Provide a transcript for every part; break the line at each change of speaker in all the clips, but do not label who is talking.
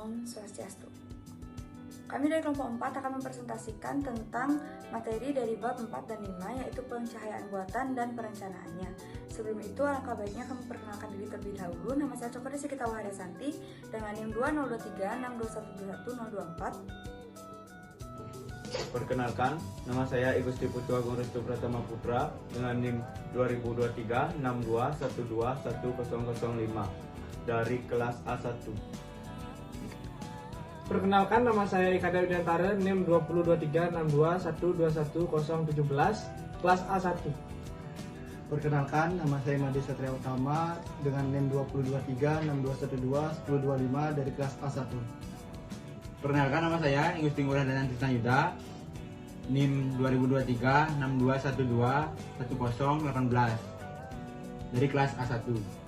Om Swastiastu. Kami dari kelompok 4 akan mempresentasikan tentang materi dari bab 4 dan 5, yaitu pencahayaan buatan dan perencanaannya. Sebelum itu, alangkah baiknya kami perkenalkan diri terlebih dahulu. Nama saya Cokro Desikita Wahada Santi dengan NIM 20236211024.
Perkenalkan, nama saya I Gusti Putu Agung Restu Pratama Putra dengan NIM 202362121005 dari kelas A1.
Perkenalkan, nama saya Ika Widiantara, NIM 202362121017, kelas A1.
Perkenalkan, nama saya Madi Satria Utama dengan NIM 202362121025 dari kelas A1.
Perkenalkan, nama saya Gusti Ngurah dan Tristan Yuda, NIM 202362121018 dari kelas A1.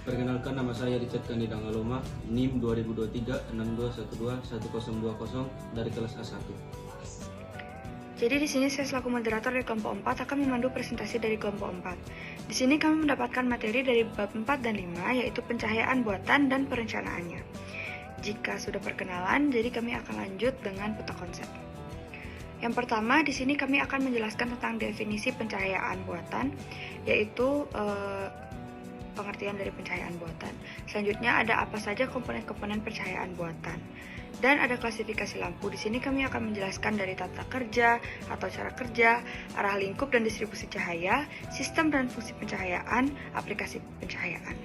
Perkenalkan, nama saya Richard Kandida Ngaloma, NIM 202362121020 dari kelas A1.
Jadi di sini saya selaku moderator dari kelompok 4 akan memandu presentasi dari kelompok 4. Di sini kami mendapatkan materi dari bab 4 dan 5, yaitu pencahayaan buatan dan perencanaannya. Jika sudah perkenalan, jadi kami akan lanjut dengan peta konsep. Yang pertama, di sini kami akan menjelaskan tentang definisi pencahayaan buatan, yaitu pengertian dari pencahayaan buatan. Selanjutnya ada apa saja komponen-komponen pencahayaan buatan. Dan ada klasifikasi lampu. Di sini kami akan menjelaskan dari tata kerja atau cara kerja, arah lingkup dan distribusi cahaya, sistem dan fungsi pencahayaan, aplikasi pencahayaan.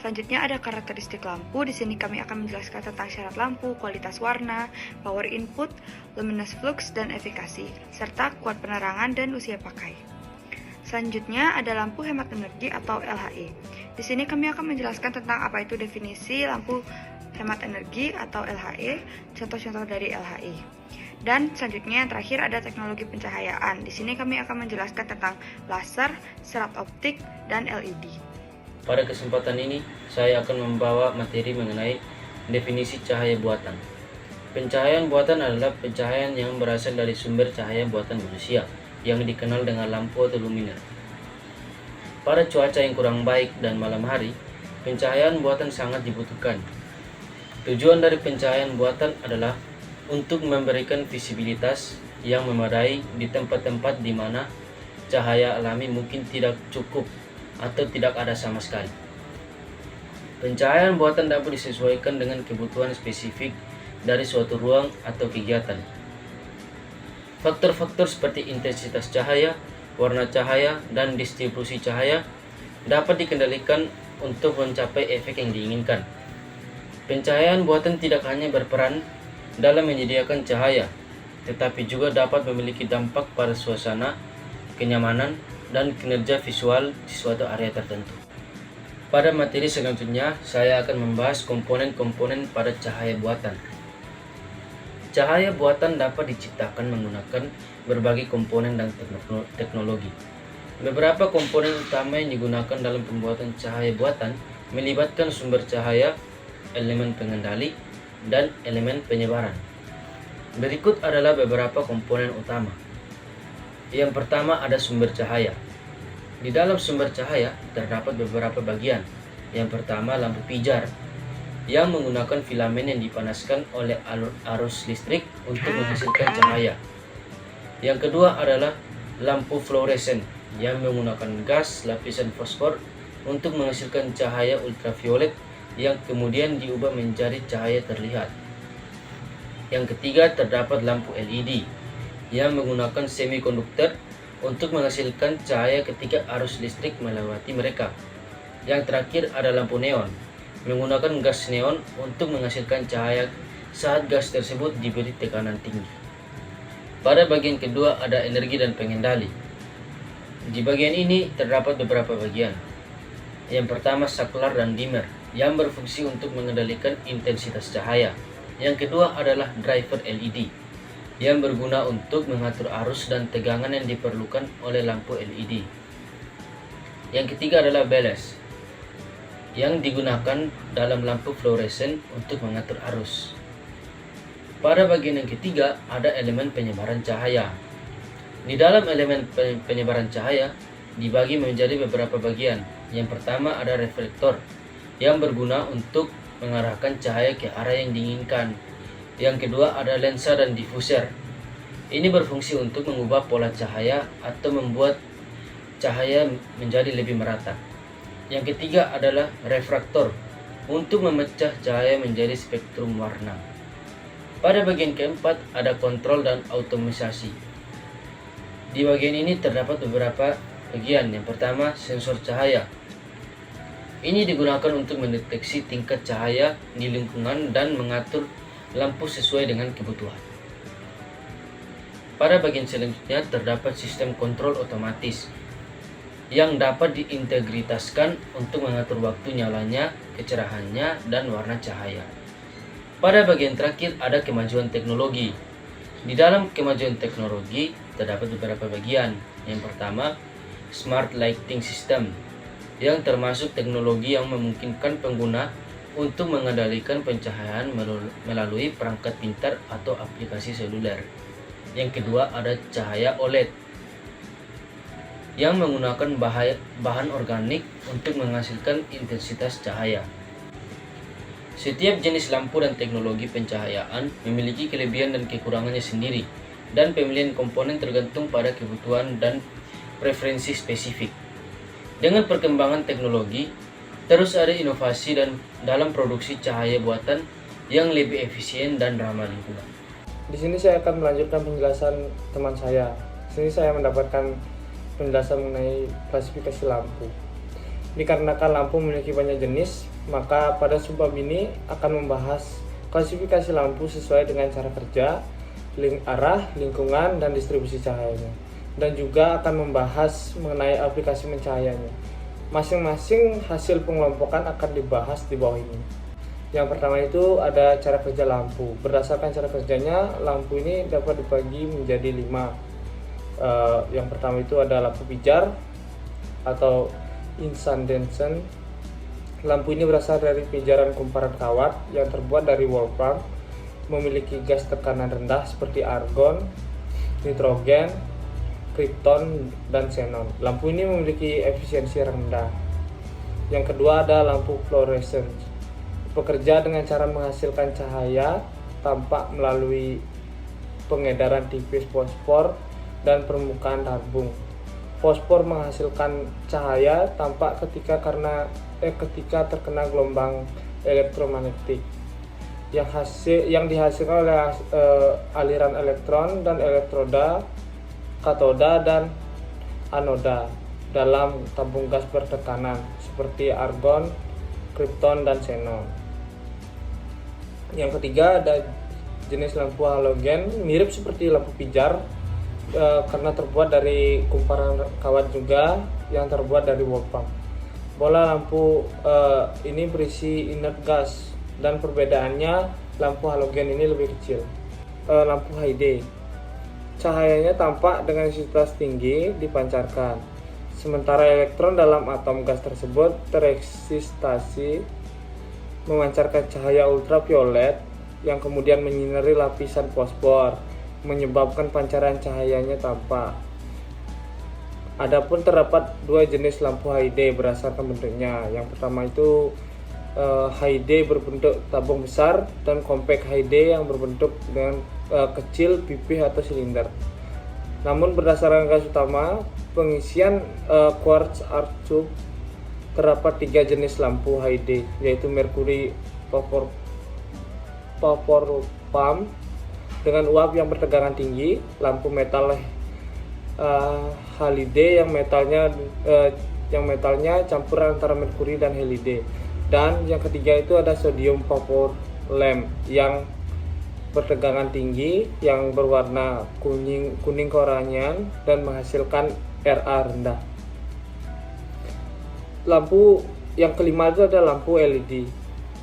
Selanjutnya ada karakteristik lampu. Di sini kami akan menjelaskan tentang syarat lampu, kualitas warna, power input, luminous flux, dan efikasi, serta kuat penerangan dan usia pakai. Selanjutnya ada lampu hemat energi atau LHE. Di sini kami akan menjelaskan tentang apa itu definisi lampu hemat energi atau LHE, contoh-contoh dari LHE. Dan selanjutnya yang terakhir ada teknologi pencahayaan. Di sini kami akan menjelaskan tentang laser, serat optik, dan LED.
Pada kesempatan ini, saya akan membawa materi mengenai definisi cahaya buatan. Pencahayaan buatan adalah pencahayaan yang berasal dari sumber cahaya buatan manusia, yang dikenal dengan lampu atau luminer. Pada cuaca yang kurang baik dan malam hari, pencahayaan buatan sangat dibutuhkan. Tujuan dari pencahayaan buatan adalah untuk memberikan visibilitas yang memadai di tempat-tempat di mana cahaya alami mungkin tidak cukup atau tidak ada sama sekali. Pencahayaan buatan dapat disesuaikan dengan kebutuhan spesifik dari suatu ruang atau kegiatan. Faktor-faktor seperti intensitas cahaya, warna cahaya, dan distribusi cahaya dapat dikendalikan untuk mencapai efek yang diinginkan. Pencahayaan buatan tidak hanya berperan dalam menyediakan cahaya, tetapi juga dapat memiliki dampak pada suasana, kenyamanan, dan kinerja visual di suatu area tertentu. Pada materi selanjutnya, saya akan membahas komponen-komponen pada cahaya buatan. Cahaya buatan dapat diciptakan menggunakan berbagai komponen dan teknologi. Beberapa komponen utama yang digunakan dalam pembuatan cahaya buatan melibatkan sumber cahaya, elemen pengendali, dan elemen penyebaran. Berikut adalah beberapa komponen utama. Yang pertama ada sumber cahaya. Di dalam sumber cahaya terdapat beberapa bagian. Yang pertama lampu pijar, yang menggunakan filamen yang dipanaskan oleh arus listrik untuk menghasilkan cahaya. Yang kedua adalah lampu fluoresen yang menggunakan gas lapisan fosfor untuk menghasilkan cahaya ultraviolet yang kemudian diubah menjadi cahaya terlihat. Yang ketiga terdapat lampu LED yang menggunakan semikonduktor untuk menghasilkan cahaya ketika arus listrik melewati mereka. Yang terakhir ada lampu neon menggunakan gas neon untuk menghasilkan cahaya saat gas tersebut diberi tekanan tinggi. Pada bagian kedua ada energi dan pengendali. Di bagian ini terdapat beberapa bagian. Yang pertama saklar dan dimmer yang berfungsi untuk mengendalikan intensitas cahaya. Yang kedua adalah driver LED yang berguna untuk mengatur arus dan tegangan yang diperlukan oleh lampu LED. Yang ketiga adalah ballast yang digunakan dalam lampu fluoresen untuk mengatur arus. Pada bagian yang ketiga ada elemen penyebaran cahaya. Di dalam elemen penyebaran cahaya dibagi menjadi beberapa bagian. Yang pertama ada reflektor yang berguna untuk mengarahkan cahaya ke arah yang diinginkan. Yang kedua ada lensa dan diffuser. Ini berfungsi untuk mengubah pola cahaya atau membuat cahaya menjadi lebih merata. Yang ketiga adalah refraktor untuk memecah cahaya menjadi spektrum warna. Pada bagian keempat ada kontrol dan otomatisasi. Di bagian ini terdapat beberapa bagian. Yang pertama, sensor cahaya. Ini digunakan untuk mendeteksi tingkat cahaya di lingkungan dan mengatur lampu sesuai dengan kebutuhan. Pada bagian selanjutnya terdapat sistem kontrol otomatis yang dapat diintegritaskan untuk mengatur waktu nyalanya, kecerahannya, dan warna cahaya. Pada bagian terakhir ada kemajuan teknologi. Di dalam kemajuan teknologi terdapat beberapa bagian. Yang pertama, Smart Lighting System, yang termasuk teknologi yang memungkinkan pengguna untuk mengendalikan pencahayaan melalui perangkat pintar atau aplikasi seluler. Yang kedua ada cahaya OLED, yang menggunakan bahan organik untuk menghasilkan intensitas cahaya. Setiap jenis lampu dan teknologi pencahayaan memiliki kelebihan dan kekurangannya sendiri, dan pemilihan komponen tergantung pada kebutuhan dan preferensi spesifik. Dengan perkembangan teknologi, terus ada inovasi dalam produksi cahaya buatan yang lebih efisien dan ramah lingkungan.
Di sini saya akan melanjutkan penjelasan teman saya. Di sini saya mendapatkan penjelasan mengenai klasifikasi lampu. Dikarenakan lampu memiliki banyak jenis, maka pada subbab ini akan membahas klasifikasi lampu sesuai dengan cara kerja, arah, lingkungan, dan distribusi cahayanya. Dan juga akan membahas mengenai aplikasi pencahayanya. Masing-masing hasil pengelompokan akan dibahas di bawah ini. Yang pertama itu ada cara kerja lampu. Berdasarkan cara kerjanya, lampu ini dapat dibagi menjadi 5. Yang pertama itu ada lampu pijar atau incandescent. Lampu ini berasal dari pijaran kumparan kawat yang terbuat dari wolfram, memiliki gas tekanan rendah seperti argon, nitrogen, krypton, dan xenon. Lampu ini memiliki efisiensi rendah. Yang kedua ada lampu fluorescent. Bekerja dengan cara menghasilkan cahaya tampak melalui pengedaran tipis fosfor dan permukaan tabung. Fosfor menghasilkan cahaya tampak ketika terkena gelombang elektromagnetik yang dihasilkan oleh aliran elektron dan elektroda, katoda, dan anoda dalam tabung gas bertekanan seperti argon, krypton, dan xenon. Yang ketiga ada jenis lampu halogen, mirip seperti lampu pijar karena terbuat dari kumparan kawat juga yang terbuat dari wolfram. Bola lampu ini berisi inert gas, dan perbedaannya lampu halogen ini lebih kecil. Lampu high day, cahayanya tampak dengan intensitas tinggi dipancarkan, sementara elektron dalam atom gas tersebut tereksitasi memancarkan cahaya ultraviolet yang kemudian menyinari lapisan fosfor, menyebabkan pancaran cahayanya tampak. Adapun terdapat 2 jenis lampu high day berdasarkan bentuknya. Yang pertama itu high day berbentuk tabung besar, dan compact high day yang berbentuk dengan kecil, pipih, atau silinder. Namun berdasarkan gas utama pengisian quartz arc tube, terdapat 3 jenis lampu high day, yaitu mercury vaporum dengan uap yang bertegangan tinggi, lampu metal halide yang metalnya campuran antara merkuri dan halide, dan yang ketiga itu ada sodium vapor lamp yang bertegangan tinggi yang berwarna kuning keorangan dan menghasilkan RA rendah. Lampu yang kelima itu ada lampu LED.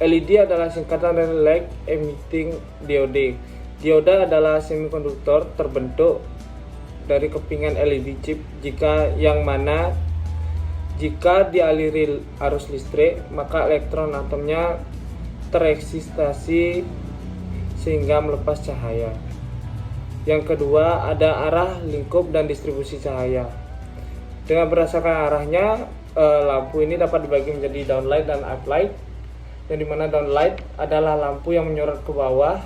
LED adalah singkatan dari light emitting diode. Dioda adalah semikonduktor terbentuk dari kepingan LED chip jika dialiri arus listrik, maka elektron atomnya tereksitasi sehingga melepas cahaya. Yang kedua ada arah, lingkup, dan distribusi cahaya. Dengan berdasarkan arahnya, lampu ini dapat dibagi menjadi downlight dan uplight. yang dimana downlight adalah lampu yang menyorot ke bawah.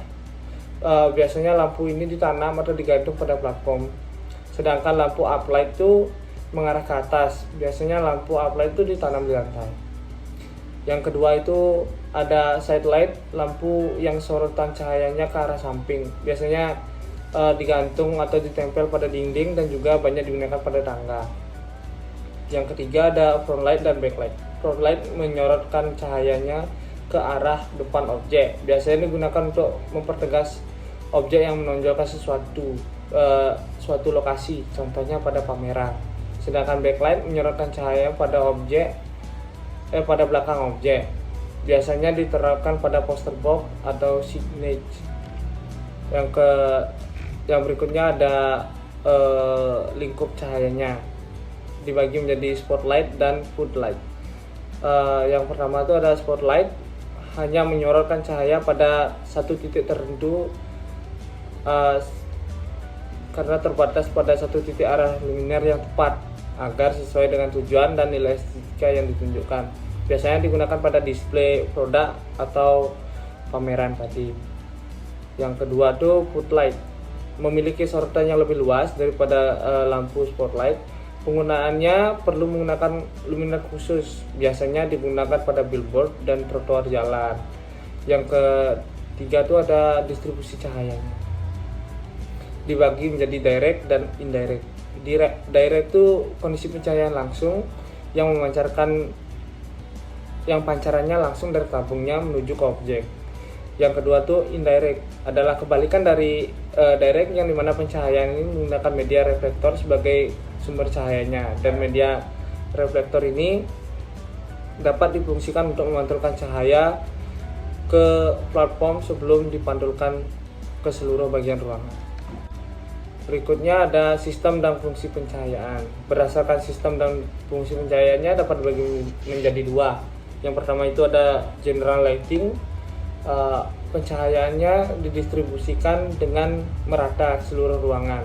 Biasanya lampu ini ditanam atau digantung pada platform. Sedangkan lampu uplight itu mengarah ke atas. Biasanya lampu uplight itu ditanam di lantai. Yang kedua itu ada side light, lampu yang sorotan cahayanya ke arah samping. Biasanya digantung atau ditempel pada dinding dan juga banyak digunakan pada tangga. Yang ketiga ada front light dan backlight. Front light menyorotkan cahayanya ke arah depan objek. Biasanya digunakan untuk mempertegas objek yang menonjolkan suatu lokasi, contohnya pada pameran. Sedangkan backlight menyorotkan cahaya pada pada belakang objek. Biasanya diterapkan pada poster box atau signage. Yang berikutnya ada lingkup cahayanya, dibagi menjadi spotlight dan footlight. Yang pertama itu ada spotlight, hanya menyorotkan cahaya pada satu titik tertentu karena terbatas pada satu titik arah luminer yang tepat agar sesuai dengan tujuan dan nilai estetika yang ditunjukkan. Biasanya digunakan pada display produk atau pameran tadi. Yang kedua tuh footlight, memiliki sorotan yang lebih luas daripada lampu spotlight. Penggunaannya perlu menggunakan luminer khusus, biasanya digunakan pada billboard dan trotoar jalan. Yang ketiga itu ada distribusi cahayanya, dibagi menjadi direct dan indirect. Direct itu kondisi pencahayaan langsung yang pancarannya langsung dari tabungnya menuju ke objek. Yang kedua tuh indirect, adalah kebalikan dari direct, yang dimana pencahayaan ini menggunakan media reflektor sebagai sumber cahayanya, dan media reflektor ini dapat difungsikan untuk memantulkan cahaya ke platform sebelum dipantulkan ke seluruh bagian ruangan. Berikutnya ada sistem dan fungsi pencahayaan. Berdasarkan sistem dan fungsi pencahayaannya dapat dibagi menjadi dua. Yang pertama itu ada general lighting. Pencahayaannya didistribusikan dengan merata seluruh ruangan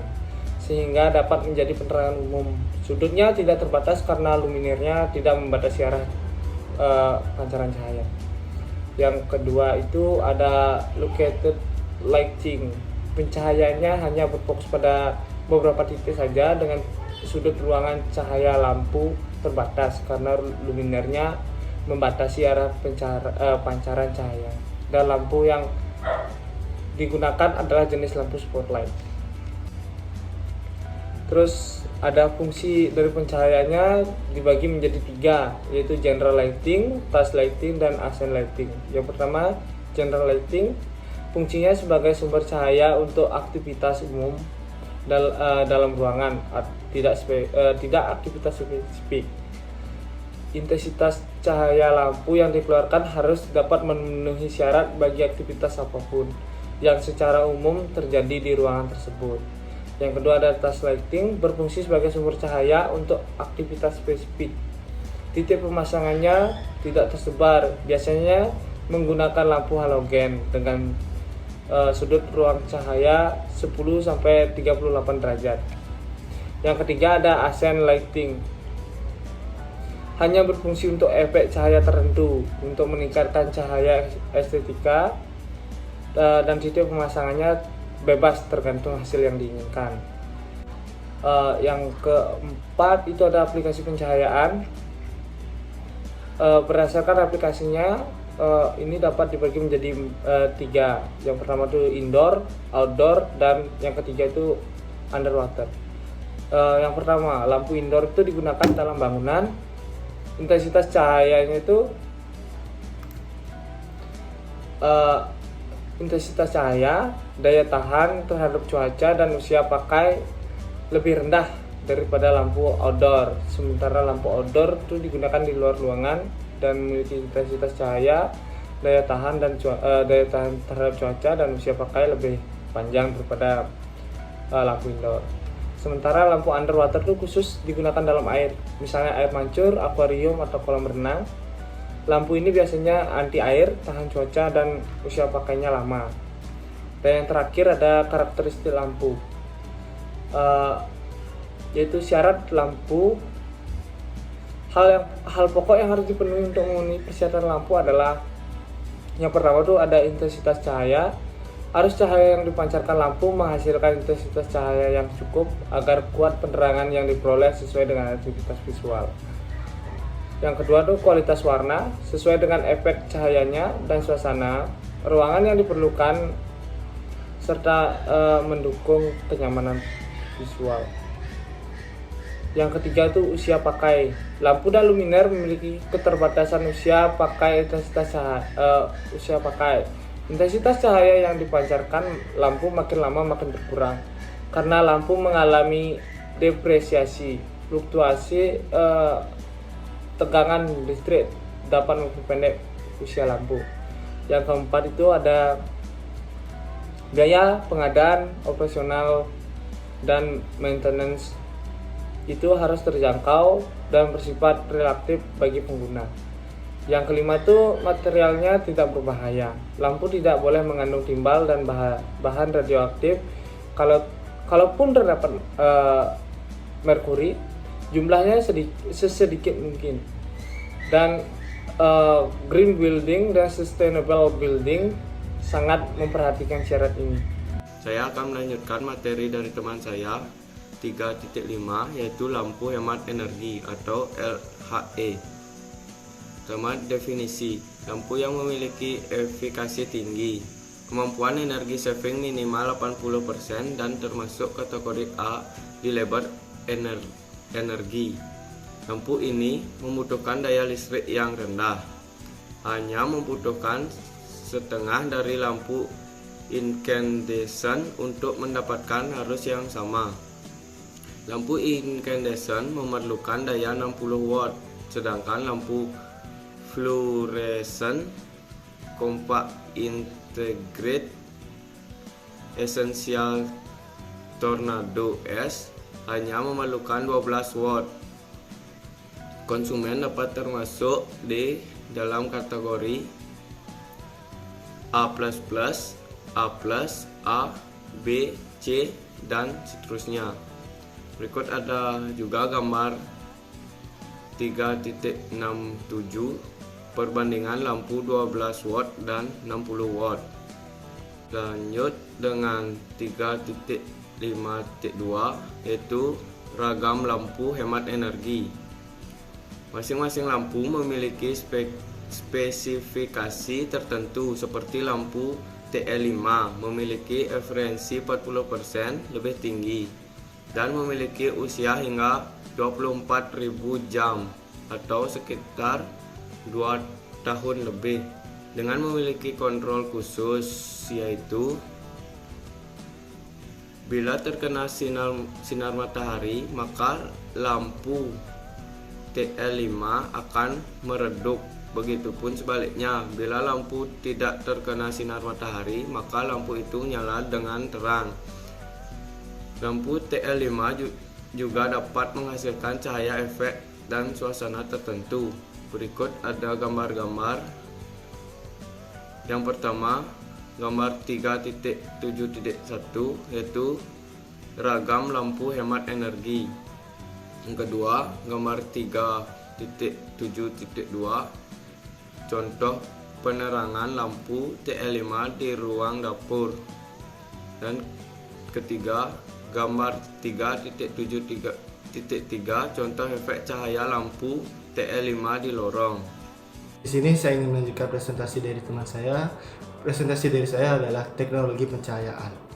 sehingga dapat menjadi penerangan umum. Sudutnya tidak terbatas karena luminernya tidak membatasi arah pancaran cahaya. Yang kedua itu ada located lighting. Pencahayaannya hanya berfokus pada beberapa titik saja dengan sudut ruangan cahaya lampu terbatas karena luminernya membatasi arah pancaran cahaya. Dan lampu yang digunakan adalah jenis lampu spotlight. Terus ada fungsi dari pencahayaannya dibagi menjadi tiga, yaitu general lighting, task lighting, dan accent lighting. Yang pertama, general lighting, fungsinya sebagai sumber cahaya untuk aktivitas umum dalam ruangan, tidak aktivitas spesifik. Intensitas cahaya lampu yang dikeluarkan harus dapat memenuhi syarat bagi aktivitas apapun yang secara umum terjadi di ruangan tersebut. Yang kedua ada task lighting, berfungsi sebagai sumber cahaya untuk aktivitas spesifik. Titik pemasangannya tidak tersebar, biasanya menggunakan lampu halogen dengan sudut ruang cahaya 10-38 derajat. Yang ketiga ada accent lighting, hanya berfungsi untuk efek cahaya tertentu untuk meningkatkan cahaya estetika, dan titik pemasangannya bebas tergantung hasil yang diinginkan. Yang keempat itu ada aplikasi pencahayaan. Berdasarkan aplikasinya ini dapat dibagi menjadi tiga. Yang pertama itu indoor, outdoor, dan yang ketiga itu underwater. Yang pertama, lampu indoor itu digunakan dalam bangunan. Intensitas cahayanya itu intensitas cahaya, daya tahan terhadap cuaca, dan usia pakai lebih rendah daripada lampu outdoor. Sementara lampu outdoor itu digunakan di luar ruangan dan memiliki intensitas cahaya, daya tahan terhadap cuaca, dan usia pakai lebih panjang daripada lampu indoor. Sementara lampu underwater itu khusus digunakan dalam air, misalnya air mancur, akuarium, atau kolam renang. Lampu ini biasanya anti air, tahan cuaca, dan usia pakainya lama. Dan yang terakhir ada karakteristik lampu, yaitu syarat lampu. Hal pokok yang harus dipenuhi untuk memenuhi persyaratan lampu adalah Yang pertama tuh ada intensitas cahaya. Arus cahaya yang dipancarkan lampu menghasilkan intensitas cahaya yang cukup agar kuat penerangan yang diperoleh sesuai dengan aktivitas visual. Yang kedua tuh kualitas warna, sesuai dengan efek cahayanya dan suasana ruangan yang diperlukan serta mendukung kenyamanan visual. Yang ketiga itu usia pakai. Lampu dan luminaire memiliki keterbatasan usia pakai usia pakai. Intensitas cahaya yang dipancarkan lampu makin lama makin berkurang karena lampu mengalami depresiasi, fluktuasi tegangan listrik dapat memperpendek usia lampu. Yang keempat itu ada biaya pengadaan, operasional, dan maintenance itu harus terjangkau dan bersifat relatif bagi pengguna. Yang kelima itu materialnya tidak berbahaya. Lampu tidak boleh mengandung timbal dan bahan radioaktif. Kalaupun terdapat merkuri, jumlahnya sesedikit mungkin. Dan green building dan sustainable building sangat memperhatikan syarat ini.
Saya akan melanjutkan materi dari teman saya 3.5, yaitu lampu hemat energi atau LHE. Pertama, definisi. Lampu yang memiliki efikasi tinggi, kemampuan energi saving minimal 80% dan termasuk kategori A di label energi. Lampu ini membutuhkan daya listrik yang rendah, hanya membutuhkan setengah dari lampu incandescent untuk mendapatkan arus yang sama. Lampu incandescent memerlukan daya 60 watt, sedangkan lampu fluorescent compact integrated essential tornado S hanya memerlukan 12 watt. Konsumen dapat termasuk di dalam kategori A++, A+, A, B, C, dan seterusnya. Berikut ada juga gambar 3.67 perbandingan lampu 12 watt dan 60 watt. Lanjut dengan 3.5.2 yaitu ragam lampu hemat energi. Masing-masing lampu memiliki spesifikasi tertentu, seperti lampu TL5 memiliki efisiensi 40% lebih tinggi dan memiliki usia hingga 24.000 jam atau sekitar 2 tahun lebih, dengan memiliki kontrol khusus, yaitu bila terkena sinar matahari maka lampu TL5 akan meredup. Begitupun sebaliknya, bila lampu tidak terkena sinar matahari maka lampu itu nyala dengan terang. Lampu TL5 juga dapat menghasilkan cahaya efek dan suasana tertentu. Berikut ada gambar-gambar. Yang pertama, gambar 3.7.1 yaitu ragam lampu hemat energi. Yang kedua, gambar 3.7.2 contoh penerangan lampu TL5 di ruang dapur. Dan ketiga, gambar 3.7.3 contoh efek cahaya lampu TL5 di lorong.
Di sini saya ingin menunjukkan presentasi dari teman saya. Presentasi dari saya adalah teknologi pencahayaan.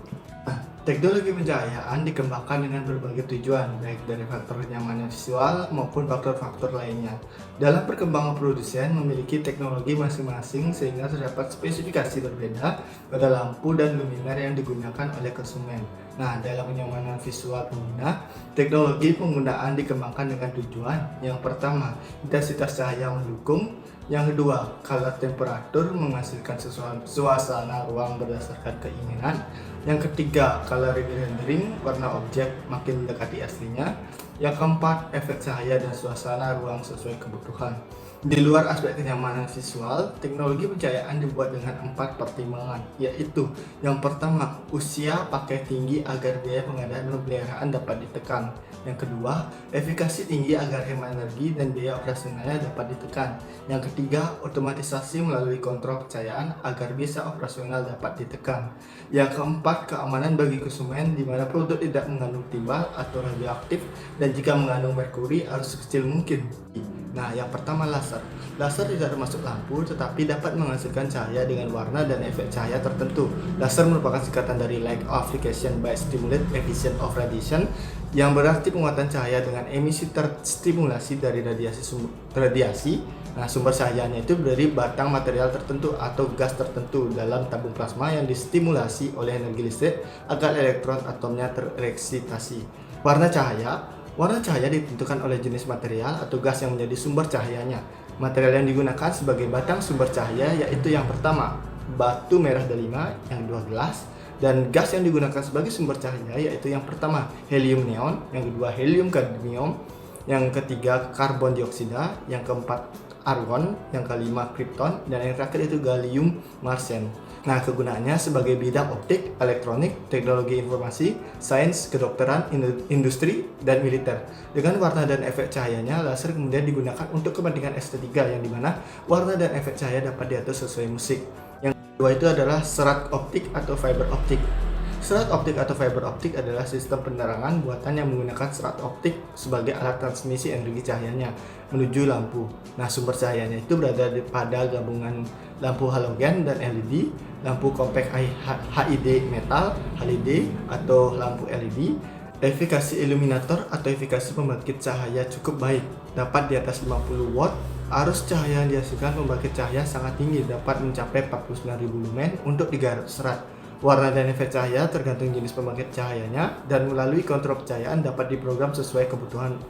Teknologi pencahayaan dikembangkan dengan berbagai tujuan, baik dari faktor kenyamanan visual maupun faktor-faktor lainnya. Dalam perkembangan produsen memiliki teknologi masing-masing sehingga terdapat spesifikasi berbeda pada lampu dan luminaire yang digunakan oleh konsumen. Nah, dalam kenyamanan visual pengguna, teknologi penggunaan dikembangkan dengan tujuan. Yang pertama, intensitas cahaya mendukung. Yang kedua, color temperatur menghasilkan suasana ruang berdasarkan keinginan. Yang ketiga, color rendering, warna objek makin mendekati aslinya. Yang keempat, efek cahaya dan suasana ruang sesuai kebutuhan. Di luar aspek kenyamanan visual, teknologi pencahayaan dibuat dengan 4 pertimbangan, yaitu yang pertama, usia pakai tinggi agar biaya pengadaan dan pemeliharaan dapat ditekan. Yang kedua, efikasi tinggi agar hemat energi dan biaya operasionalnya dapat ditekan. Yang ketiga, otomatisasi melalui kontrol pencahayaan agar biaya operasional dapat ditekan. Yang keempat, keamanan bagi konsumen di mana produk tidak mengandung timbal atau radioaktif dan jika mengandung merkuri harus sekecil mungkin. Nah, yang pertama laser. Laser tidak termasuk lampu tetapi dapat menghasilkan cahaya dengan warna dan efek cahaya tertentu. Laser merupakan singkatan dari Light Amplification by Stimulate Emission of Radiation yang berarti penguatan cahaya dengan emisi terstimulasi dari radiasi. Nah, sumber cahayanya itu dari batang material tertentu atau gas tertentu dalam tabung plasma yang distimulasi oleh energi listrik agar elektron atomnya tereksitasi. Warna cahaya ditentukan oleh jenis material atau gas yang menjadi sumber cahayanya. Material yang digunakan sebagai batang sumber cahaya yaitu yang pertama, batu merah delima, yang kedua gelas, dan gas yang digunakan sebagai sumber cahaya yaitu yang pertama, helium neon, yang kedua, helium kadmium, yang ketiga, karbon dioksida, yang keempat, argon, yang kelima, krypton, dan yang terakhir itu gallium arsen. Nah, kegunaannya sebagai bidang optik, elektronik, teknologi informasi, sains, kedokteran, industri, dan militer. Dengan warna dan efek cahayanya, laser kemudian digunakan untuk kepentingan estetika yang dimana warna dan efek cahaya dapat diatur sesuai musik. Yang kedua itu adalah serat optik atau fiber optik. Serat optik atau fiber optik adalah sistem penerangan buatan yang menggunakan serat optik sebagai alat transmisi energi cahayanya menuju lampu. Nah, sumber cahayanya itu berada pada gabungan lampu halogen dan LED, lampu compact HID metal, HID atau lampu LED. Efikasi iluminator atau efikasi pembangkit cahaya cukup baik, dapat di atas 50 watt. Arus cahaya yang dihasilkan pembangkit cahaya sangat tinggi, dapat mencapai 49.000 lumen untuk 300 serat. Warna dan efek cahaya tergantung jenis pembangkit cahayanya dan melalui kontrol pencahayaan dapat diprogram sesuai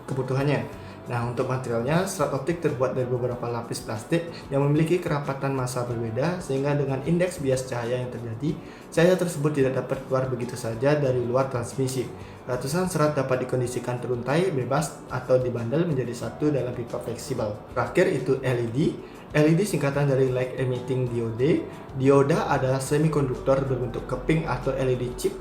kebutuhannya. Nah, untuk materialnya, serat optik terbuat dari beberapa lapis plastik yang memiliki kerapatan massa berbeda sehingga dengan indeks bias cahaya yang terjadi, cahaya tersebut tidak dapat keluar begitu saja dari luar transmisi. Ratusan serat dapat dikondisikan teruntai, bebas, atau dibandel menjadi satu dalam pipa fleksibel. Terakhir itu LED. LED singkatan dari Light Emitting Diode. Dioda adalah semikonduktor berbentuk keping atau LED chip.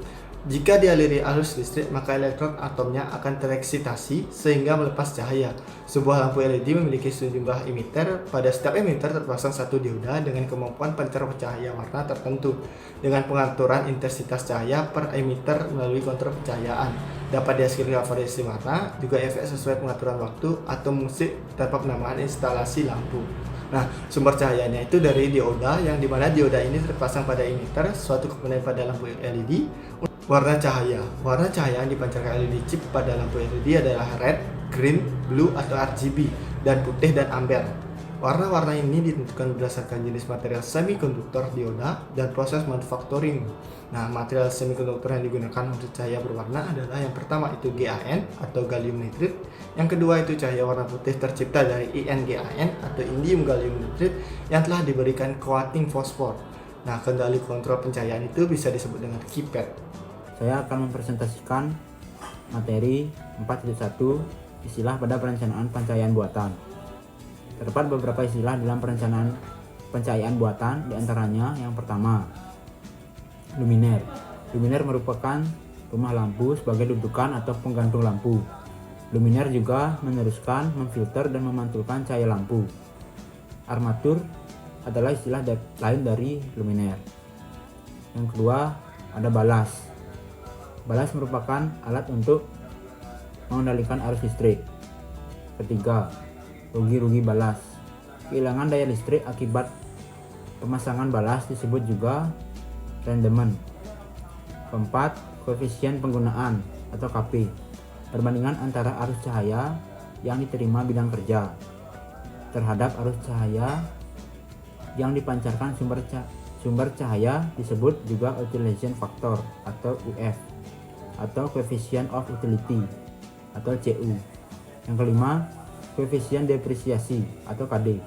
Jika dialiri arus listrik, maka elektron atomnya akan tereksitasi sehingga melepas cahaya. Sebuah lampu LED memiliki sejumlah emitter. Pada setiap emitter terpasang satu dioda dengan kemampuan pancar cahaya warna tertentu. Dengan pengaturan intensitas cahaya per emitter melalui kontrol pencahayaan, dapat dihasilkan variasi warna, juga efek sesuai pengaturan waktu atau musik tanpa penambahan instalasi lampu. Nah, sumber cahayanya itu dari dioda, yang dimana dioda ini terpasang pada emitter, suatu komponen pada lampu LED. Warna cahaya yang dipancarkan LED chip pada lampu LED adalah red, green, blue atau RGB, dan putih dan amber. Warna-warna ini ditentukan berdasarkan jenis material semikonduktor dioda dan proses manufacturing. Nah, material semikonduktor yang digunakan untuk cahaya berwarna adalah yang pertama itu GaN atau gallium nitride, yang kedua itu cahaya warna putih tercipta dari InGaN atau indium gallium nitride yang telah diberikan coating fosfor. Nah, kendali kontrol pencahayaan itu bisa disebut dengan keypad.
Saya akan mempresentasikan materi 4.1 istilah pada perencanaan pencahayaan buatan. Terdapat beberapa istilah dalam perencanaan pencahayaan buatan, diantaranya yang pertama, luminer. Luminer merupakan rumah lampu sebagai dudukan atau penggantung lampu. Luminer juga meneruskan, memfilter, dan memantulkan cahaya lampu. Armatur adalah istilah lain dari luminer. Yang kedua, ada balas. Balas merupakan alat untuk mengendalikan arus listrik. Ketiga, rugi-rugi balas. Kehilangan daya listrik akibat pemasangan balas disebut juga rendement. Keempat, koefisien penggunaan atau KP. Perbandingan antara arus cahaya yang diterima bidang kerja terhadap arus cahaya yang dipancarkan sumber cahaya disebut juga utilization factor atau UF atau coefficient of utility atau CU. Yang kelima, koefisien depresiasi atau KD.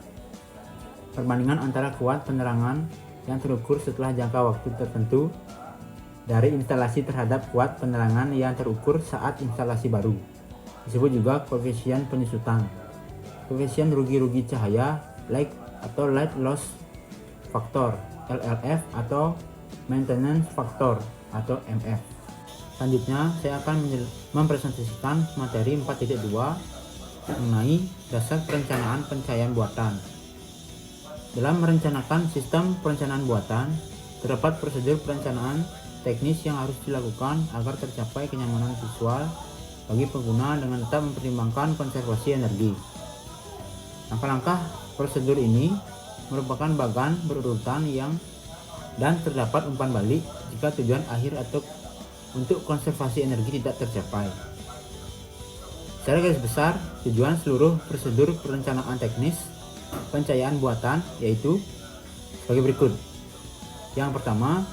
Perbandingan antara kuat penerangan yang terukur setelah jangka waktu tertentu dari instalasi terhadap kuat penerangan yang terukur saat instalasi baru disebut juga koefisien penyusutan. koefisien rugi-rugi cahaya, light atau light loss factor, LLF, atau maintenance factor atau MF. Selanjutnya, saya akan mempresentasikan materi 4.2 mengenai dasar perencanaan pencahayaan buatan. Dalam merencanakan sistem perencanaan buatan, terdapat prosedur perencanaan teknis yang harus dilakukan agar tercapai kenyamanan visual bagi pengguna dengan tetap mempertimbangkan konservasi energi. Langkah-langkah prosedur ini merupakan bagan berurutan dan terdapat umpan balik jika tujuan akhir atau untuk konservasi energi tidak tercapai. Secara garis besar, tujuan seluruh prosedur perencanaan teknis pencahayaan buatan yaitu sebagai berikut. Yang pertama,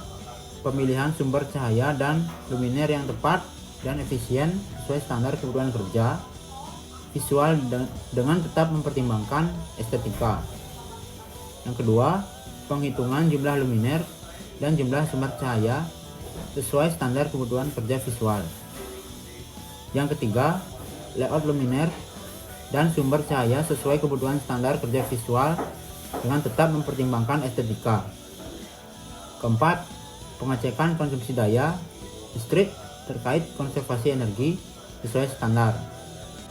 pemilihan sumber cahaya dan luminer yang tepat dan efisien sesuai standar kebutuhan kerja visual dengan tetap mempertimbangkan estetika. Yang kedua, penghitungan jumlah luminer dan jumlah sumber cahaya sesuai standar kebutuhan kerja visual. Yang ketiga, layout luminer dan sumber cahaya sesuai kebutuhan standar kerja visual dengan tetap mempertimbangkan estetika. Keempat, pengecekan konsumsi daya listrik terkait konservasi energi sesuai standar.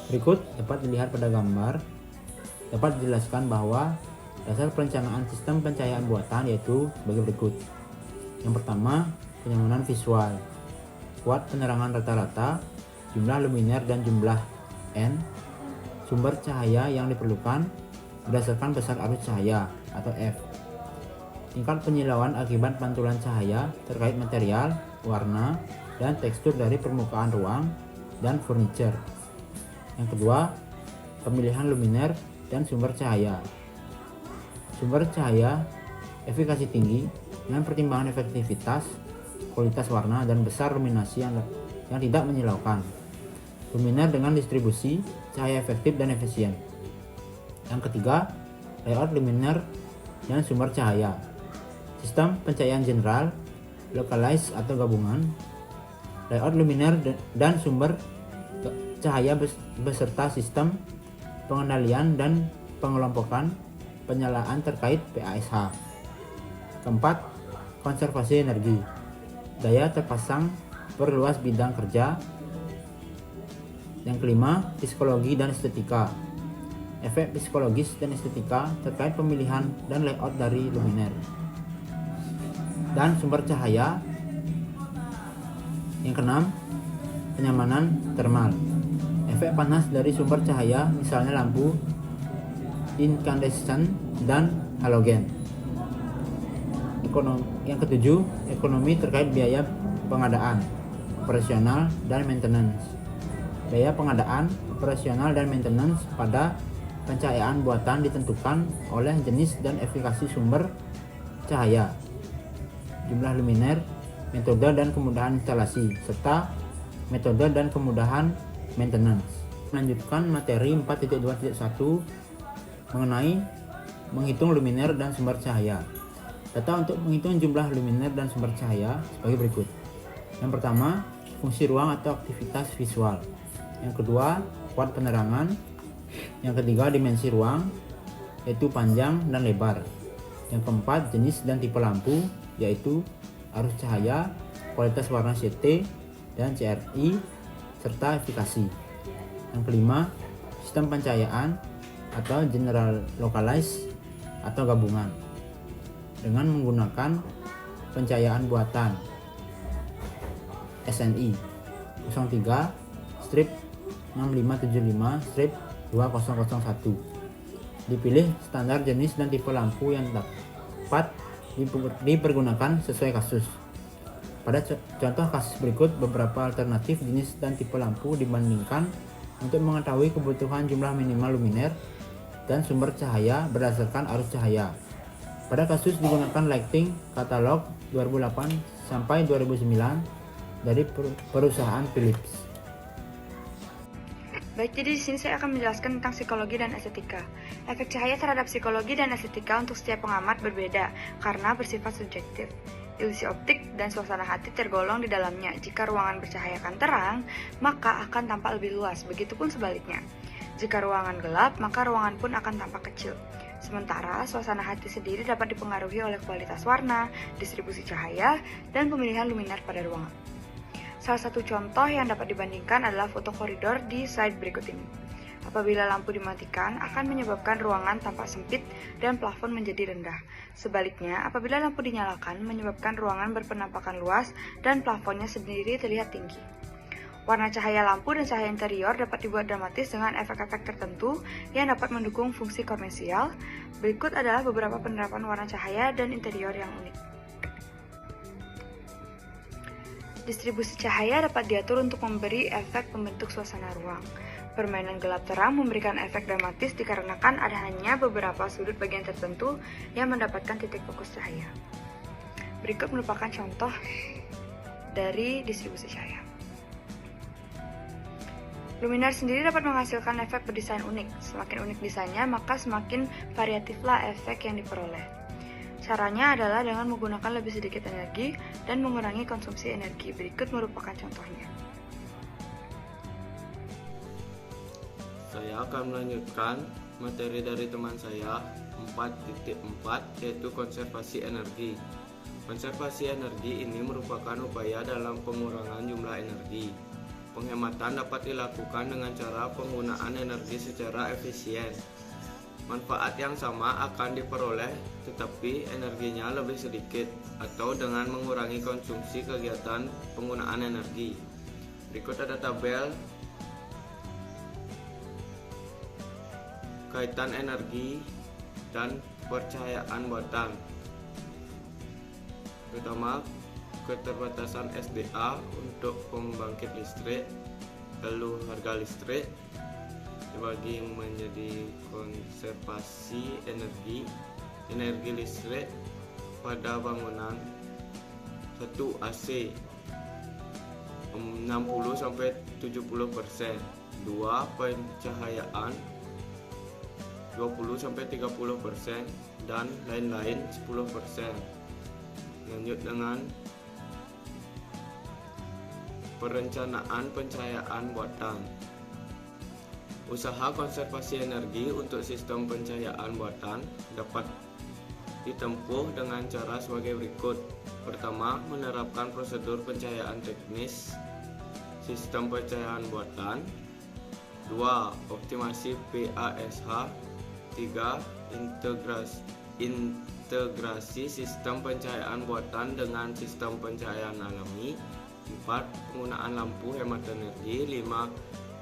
Berikut dapat dilihat pada gambar, dapat dijelaskan bahwa dasar perencanaan sistem pencahayaan buatan yaitu sebagai berikut. Yang pertama, kenyamanan visual. Kuat penerangan rata-rata, jumlah luminer dan jumlah N, sumber cahaya yang diperlukan berdasarkan besar arus cahaya atau F. Tingkat penyilauan akibat pantulan cahaya terkait material, warna, dan tekstur dari permukaan ruang dan furniture. Yang kedua, pemilihan luminer dan sumber cahaya. Sumber cahaya efikasi tinggi dengan pertimbangan efektivitas, kualitas warna, dan besar luminasi yang tidak menyilaukan. Luminer dengan distribusi cahaya efektif dan efisien. Yang ketiga, layout luminer dan sumber cahaya. Sistem pencahayaan general, localized atau gabungan, layout luminer dan sumber cahaya beserta sistem pengendalian dan pengelompokan penyalaan terkait PASH. Keempat, konservasi energi. Daya terpasang perluas bidang kerja. Yang kelima, psikologi dan estetika. Efek psikologis dan estetika terkait pemilihan dan layout dari luminer dan sumber cahaya. Yang keenam, kenyamanan termal. Efek panas dari sumber cahaya, misalnya lampu incandescent dan halogen. Yang ketujuh, ekonomi terkait biaya pengadaan, operasional, dan maintenance. Biaya pengadaan, operasional, dan maintenance pada pencahayaan buatan ditentukan oleh jenis dan efikasi sumber cahaya, jumlah luminer, metode dan kemudahan instalasi, serta metode dan kemudahan maintenance. Melanjutkan materi 4.2.1 mengenai menghitung luminer dan sumber cahaya. Data untuk menghitung jumlah luminer dan sumber cahaya sebagai berikut. Yang pertama, fungsi ruang atau aktivitas visual. Yang kedua, kuat penerangan. Yang ketiga, dimensi ruang, yaitu panjang dan lebar. Yang keempat, jenis dan tipe lampu, yaitu arus cahaya, kualitas warna CT dan CRI, serta efikasi. Yang kelima, sistem pencahayaan atau general localized atau gabungan dengan menggunakan pencahayaan buatan SNI 03 strip 6575 strip 2001. Dipilih standar jenis dan tipe lampu yang dapat dipergunakan sesuai kasus. Pada contoh kasus berikut, beberapa alternatif jenis dan tipe lampu dibandingkan untuk mengetahui kebutuhan jumlah minimal luminer dan sumber cahaya berdasarkan arus cahaya. Pada kasus digunakan lighting katalog 2008 sampai 2009 dari perusahaan Philips.
Baik, jadi di sini saya akan menjelaskan tentang psikologi dan estetika. Efek cahaya terhadap psikologi dan estetika untuk setiap pengamat berbeda karena bersifat subjektif. Ilusi optik dan suasana hati tergolong di dalamnya. Jika ruangan bercahayakan terang, maka akan tampak lebih luas, begitupun sebaliknya. Jika ruangan gelap, maka ruangan pun akan tampak kecil. Sementara, suasana hati sendiri dapat dipengaruhi oleh kualitas warna, distribusi cahaya, dan pemilihan luminar pada ruangan. Salah satu contoh yang dapat dibandingkan adalah foto koridor di slide berikut ini. Apabila lampu dimatikan, akan menyebabkan ruangan tampak sempit dan plafon menjadi rendah. Sebaliknya, apabila lampu dinyalakan, menyebabkan ruangan berpenampakan luas dan plafonnya sendiri terlihat tinggi. Warna cahaya lampu dan cahaya interior dapat dibuat dramatis dengan efek-efek tertentu yang dapat mendukung fungsi komersial. Berikut adalah beberapa penerapan warna cahaya dan interior yang unik. Distribusi cahaya dapat diatur untuk memberi efek pembentuk suasana ruang. Permainan gelap terang memberikan efek dramatis dikarenakan ada hanya beberapa sudut bagian tertentu yang mendapatkan titik fokus cahaya. Berikut merupakan contoh dari distribusi cahaya. Luminar sendiri dapat menghasilkan efek berdesain unik. Semakin unik desainnya, maka semakin variatiflah efek yang diperoleh. Caranya adalah dengan menggunakan lebih sedikit energi dan mengurangi konsumsi energi. Berikut merupakan contohnya.
Saya akan melanjutkan materi dari teman saya 4.4, yaitu konservasi energi. Konservasi energi ini merupakan upaya dalam pengurangan jumlah energi. Penghematan dapat dilakukan dengan cara penggunaan energi secara efisien. Manfaat yang sama akan diperoleh, tetapi energinya lebih sedikit, atau dengan mengurangi konsumsi kegiatan penggunaan energi. Berikut ada tabel kaitan energi dan percahayaan buatan. Pertama, keterbatasan SDA untuk pembangkit listrik, lalu harga listrik dibagi menjadi konservasi energi listrik pada bangunan. 1. AC 60-70%, 2. Pencahayaan 20-30%, dan lain-lain 10%. Lanjut dengan perencanaan pencahayaan buatan. Usaha konservasi energi untuk sistem pencahayaan buatan dapat ditempuh dengan cara sebagai berikut. Pertama, menerapkan prosedur pencahayaan teknis sistem pencahayaan buatan. 2. Optimasi PASH. 3. Integrasi sistem pencahayaan buatan dengan sistem pencahayaan alami. 4. Penggunaan lampu hemat energi. 5.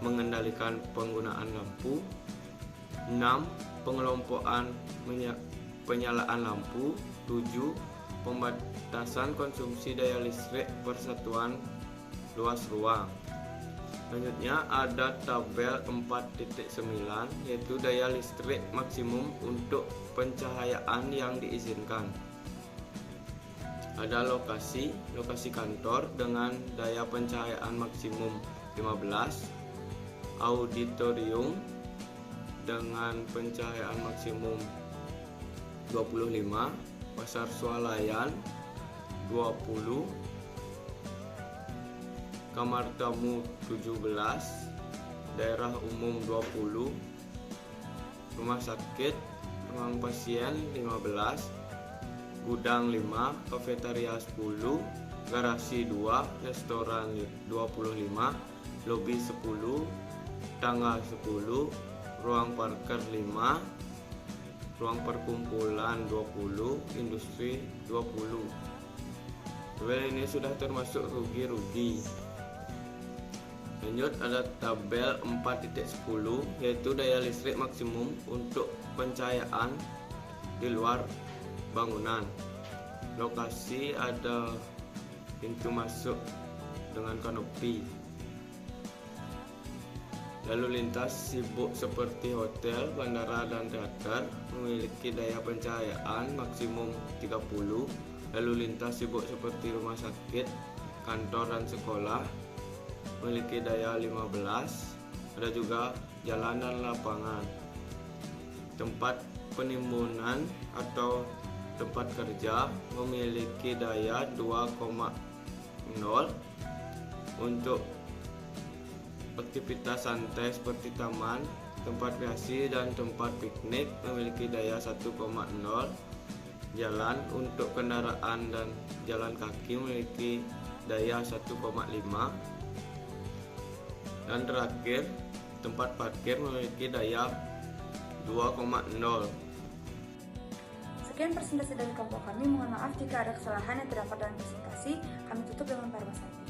Mengendalikan penggunaan lampu. 6. Pengelompokan penyalaan lampu. 7. Pembatasan konsumsi daya listrik per satuan luas ruang. Selanjutnya ada tabel 4.9, yaitu daya listrik maksimum untuk pencahayaan yang diizinkan. Ada lokasi kantor dengan daya pencahayaan maksimum 15, auditorium dengan pencahayaan maksimum 25, pasar swalayan 20, kamar tamu 17, daerah umum 20, rumah sakit, ruang pasien 15, gudang 5, kafetaria 10, garasi 2, restoran 25, lobi 10, tangga 10, ruang parkir 5, ruang perkumpulan 20, industri 20. Tabel ini sudah termasuk rugi-rugi. Lanjut ada tabel 4.10, yaitu daya listrik maksimum untuk pencahayaan di luar bangunan. Lokasi ada pintu masuk dengan kanopi. Lalu lintas sibuk seperti hotel, bandara, dan teater memiliki daya pencahayaan maksimum 30. Lalu lintas sibuk seperti rumah sakit, kantor, dan sekolah memiliki daya 15. Ada juga jalan dan lapangan. Tempat penimbunan atau tempat kerja memiliki daya 2,0. Untuk aktivitas santai seperti taman Tempat kreasi dan tempat piknik memiliki daya 1,0. Jalan untuk kendaraan dan jalan kaki memiliki daya 1,5. Dan terakhir, tempat parkir memiliki daya 2,0.
Sekian presentasi dari kelompok kami. Mohon maaf jika ada kesalahan yang terdapat dalam presentasi. Kami tutup dengan pariwisata.